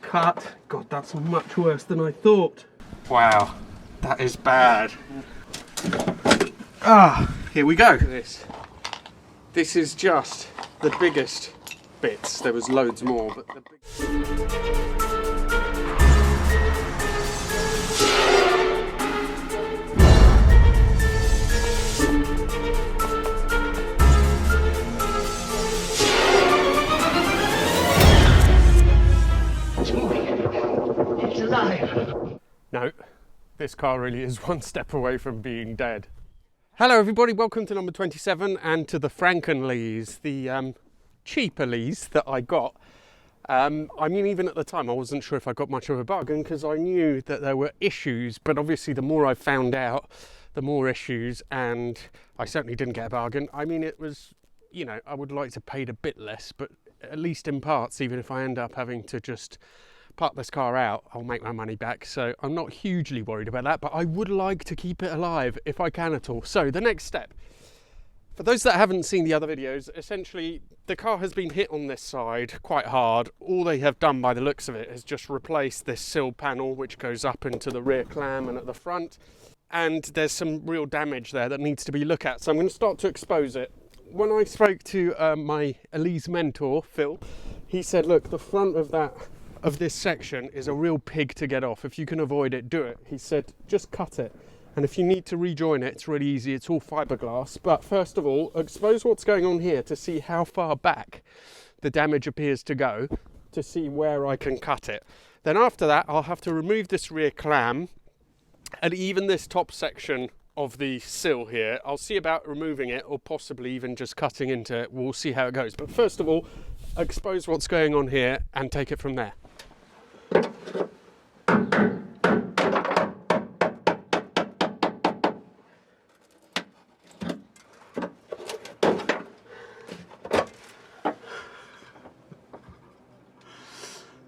cut. God, that's much worse than I thought. Wow, that is bad. Here we go. This is just the biggest bits. There was loads more, but the big... No, this car really is one step away from being dead. Hello everybody, welcome to number 27 and to the Frankenlise, the cheaper Lise that I got. I mean, even at the time I wasn't sure if I got much of a bargain because I knew that there were issues, but obviously the more I found out, the more issues, and I certainly didn't get a bargain. I mean, it was, you know, I would like to pay a bit less, but at least in parts, even if I end up having to just part this car out, I'll make my money back, so I'm not hugely worried about that, but I would like to keep it alive if I can at all. So the next step, for those that haven't seen the other videos, essentially the car has been hit on this side quite hard. All they have done by the looks of it is just replace this sill panel which goes up into the rear clam and at the front, and there's some real damage there that needs to be looked at, so I'm going to start to expose it. When I spoke to my Elise mentor Phil, he said, look, the front of this section is a real pig to get off. If you can avoid it, do it. He said, just cut it. And if you need to rejoin it, it's really easy. It's all fiberglass. But first of all, expose what's going on here to see how far back the damage appears to go, to see where I can cut it. Then after that, I'll have to remove this rear clam and even this top section of the sill here. I'll see about removing it or possibly even just cutting into it. We'll see how it goes. But first of all, expose what's going on here and take it from there.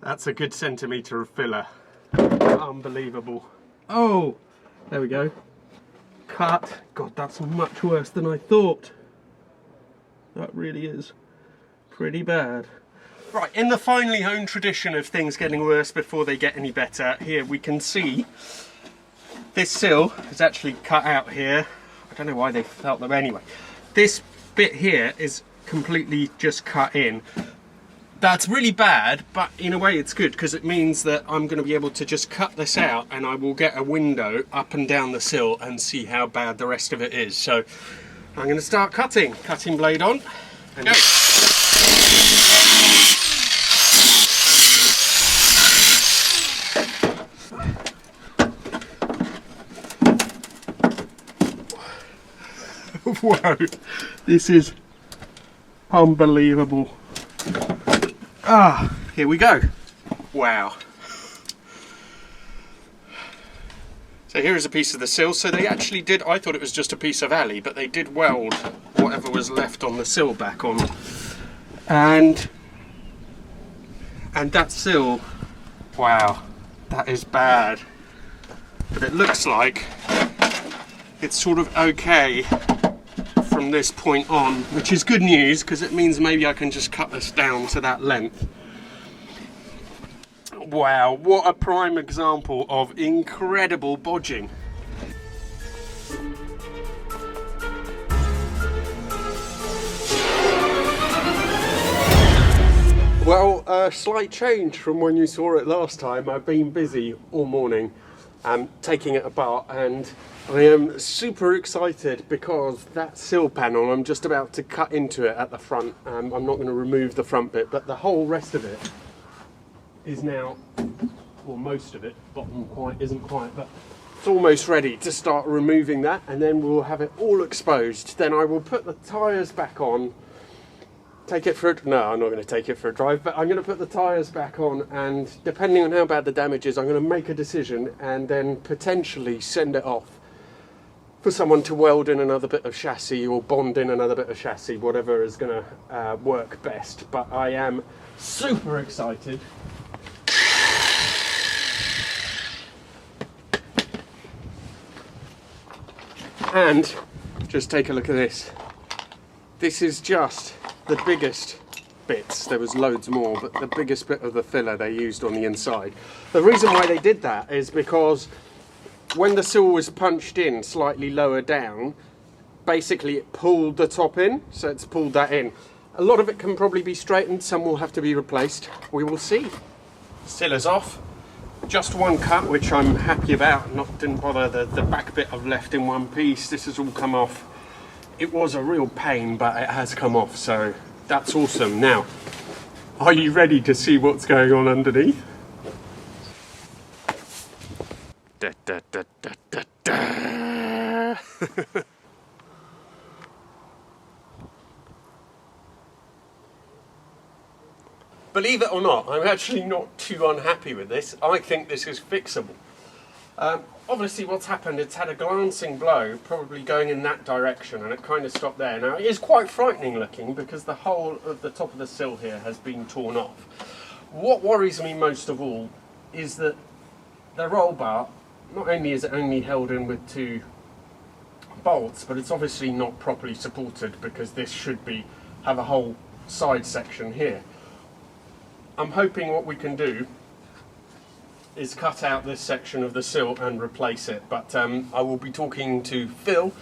That's a good centimetre of filler. Unbelievable. Oh, there we go. Cut. God, that's much worse than I thought. That really is pretty bad. Right, in the finely honed tradition of things getting worse before they get any better, here we can see this sill is actually cut out here. I don't know why they felt that. Anyway, this bit here is completely just cut in. That's really bad, but in a way it's good because it means that I'm going to be able to just cut this out and I will get a window up and down the sill and see how bad the rest of it is. So I'm going to start cutting. Cutting blade on and go. Whoa, this is unbelievable. Here we go. Wow. So here is a piece of the sill. So they actually did, I thought it was just a piece of alley, but they did weld whatever was left on the sill back on. And that sill, wow, that is bad. But it looks like it's sort of okay from this point on, which is good news because it means maybe I can just cut this down to that length. Wow, what a prime example of incredible bodging. Well, a slight change from when you saw it last time. I've been busy all morning taking it apart, and I am super excited because that sill panel, I'm just about to cut into it at the front. I'm not going to remove the front bit, but the whole rest of it is now, well, most of it, bottom isn't quite, but it's almost ready to start removing that, and then we'll have it all exposed. Then I will put the tyres back on, take it for no, I'm not going to take it for a drive, but I'm going to put the tyres back on, and depending on how bad the damage is, I'm going to make a decision and then potentially send it off for someone to weld in another bit of chassis or bond in another bit of chassis, whatever is going to work best. But I am super excited. And just take a look at this. This is just the biggest bits. There was loads more, but the biggest bit of the filler they used on the inside. The reason why they did that is because when the sill was punched in slightly lower down, basically it pulled the top in, so it's pulled that in. A lot of it can probably be straightened, some will have to be replaced. We will see. Sill is off. Just one cut, which I'm happy about. Didn't bother the back bit I've left in one piece. This has all come off. It was a real pain, but it has come off, so that's awesome. Now, are you ready to see what's going on underneath? Da, da, da, da, da, da. Believe it or not, I'm actually not too unhappy with this. I think this is fixable. Obviously what's happened, it's had a glancing blow, probably going in that direction, and it kind of stopped there. Now it is quite frightening looking because the whole of the top of the sill here has been torn off. What worries me most of all is that the roll bar, not only is it only held in with 2 bolts, but it's obviously not properly supported because this should have a whole side section here. I'm hoping what we can do is cut out this section of the sill and replace it, but I will be talking to Phil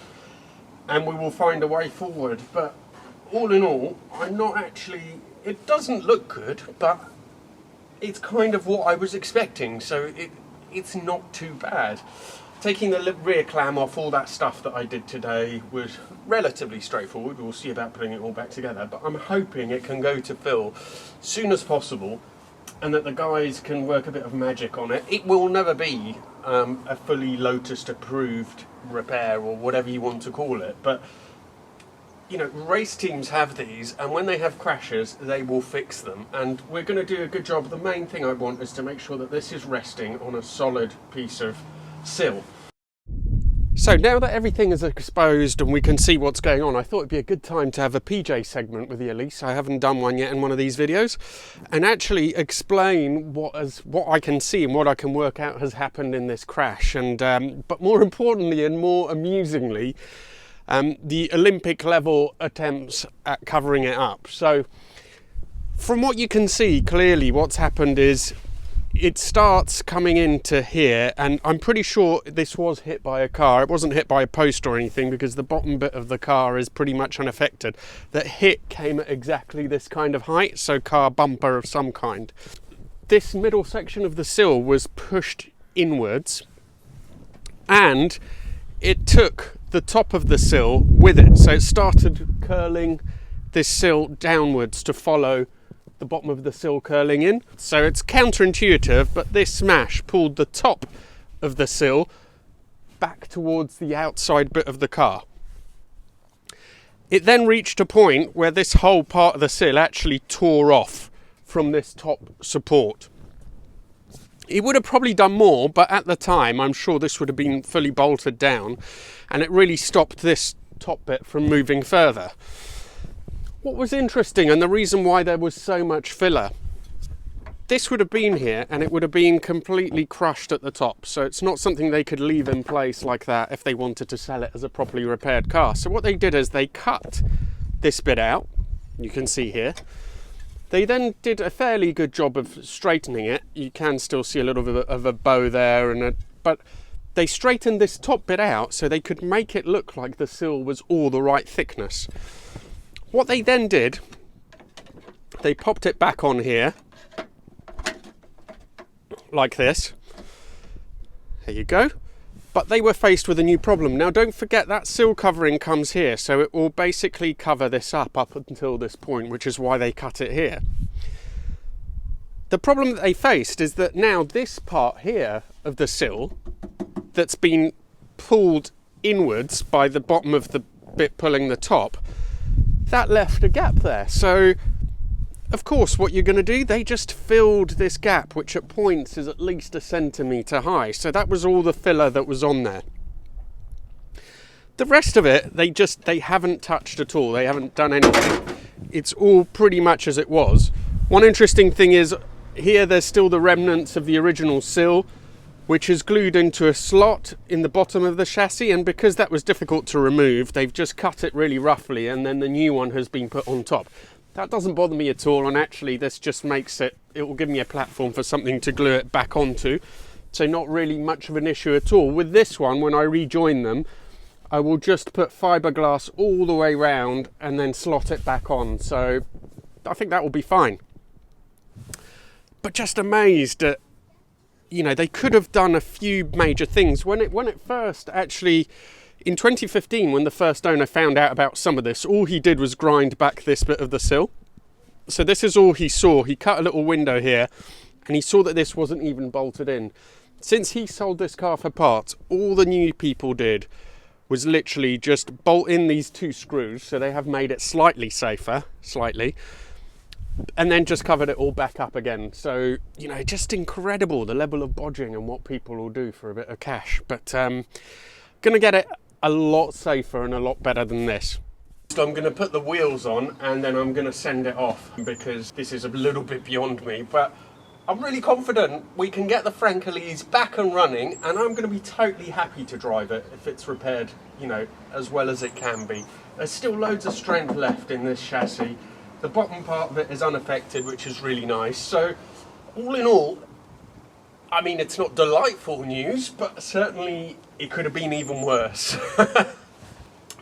and we will find a way forward. But all in all, I'm not actually, it doesn't look good, but it's kind of what I was expecting, so it's not too bad. Taking the rear clam off, all that stuff that I did today was relatively straightforward. We'll see about putting it all back together, but I'm hoping it can go to Phil as soon as possible and that the guys can work a bit of magic on it. It will never be a fully Lotus approved repair or whatever you want to call it, but you know, race teams have these, and when they have crashes they will fix them, and we're going to do a good job. The main thing I want is to make sure that this is resting on a solid piece of sill. So now that everything is exposed and we can see what's going on, I thought it'd be a good time to have a PJ segment with the Elise. I haven't done one yet in one of these videos, and actually explain what I can see and what I can work out has happened in this crash, and but more importantly and more amusingly, the Olympic level attempts at covering it up. So from what you can see clearly, what's happened is it starts coming into here, and I'm pretty sure this was hit by a car. It wasn't hit by a post or anything because the bottom bit of the car is pretty much unaffected. That hit came at exactly this kind of height, so car bumper of some kind. This middle section of the sill was pushed inwards, and it took the top of the sill with it, so it started curling this sill downwards to follow the bottom of the sill curling in. So it's counterintuitive, but this smash pulled the top of the sill back towards the outside bit of the car. It then reached a point where this whole part of the sill actually tore off from this top support. It would have probably done more, but at the time I'm sure this would have been fully bolted down, and it really stopped this top bit from moving further. What was interesting, and the reason why there was so much filler, this would have been here and it would have been completely crushed at the top, so it's not something they could leave in place like that if they wanted to sell it as a properly repaired car. So what they did is they cut this bit out, you can see here. They then did a fairly good job of straightening it. You can still see a little bit of a bow there, but they straightened this top bit out so they could make it look like the sill was all the right thickness. What they then did, they popped it back on here, like this. There you go. But they were faced with a new problem. Now don't forget that sill covering comes here, so it will basically cover this up until this point, which is why they cut it here. The problem that they faced is that now this part here of the sill that's been pulled inwards by the bottom of the bit pulling the top, that left a gap there. So of course what you're going to do, they just filled this gap, which at points is at least 1 centimetre high. So that was all the filler that was on there. The rest of it they haven't touched at all. They haven't done anything. It's all pretty much as it was. One interesting thing is here there's still the remnants of the original sill, which is glued into a slot in the bottom of the chassis, and because that was difficult to remove, they've just cut it really roughly and then the new one has been put on top. That doesn't bother me at all, and actually this just makes it will give me a platform for something to glue it back onto. So not really much of an issue at all. With this one, when I rejoin them, I will just put fiberglass all the way round and then slot it back on. So I think that will be fine. But just amazed at, you know, they could have done a few major things. When it first actually, in 2015, when the first owner found out about some of this, all he did was grind back this bit of the sill. So this is all he saw. He cut a little window here and he saw that this wasn't even bolted in. Since he sold this car for parts, all the new people did was literally just bolt in these 2 screws, so they have made it slightly safer, and then just covered it all back up again. So, you know, just incredible, the level of bodging and what people will do for a bit of cash. But gonna get it a lot safer and a lot better than this. So I'm gonna put the wheels on and then I'm gonna send it off, because this is a little bit beyond me, but I'm really confident we can get the Frankenlise back and running, and I'm going to be totally happy to drive it if it's repaired, you know, as well as it can be. There's still loads of strength left in this chassis. The bottom part of it is unaffected, which is really nice. So, all in all, I mean, it's not delightful news, but certainly it could have been even worse.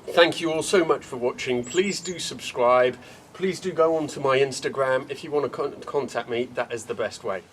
Thank you all so much for watching. Please do subscribe. Please do go on to my Instagram. If you want to contact me, that is the best way.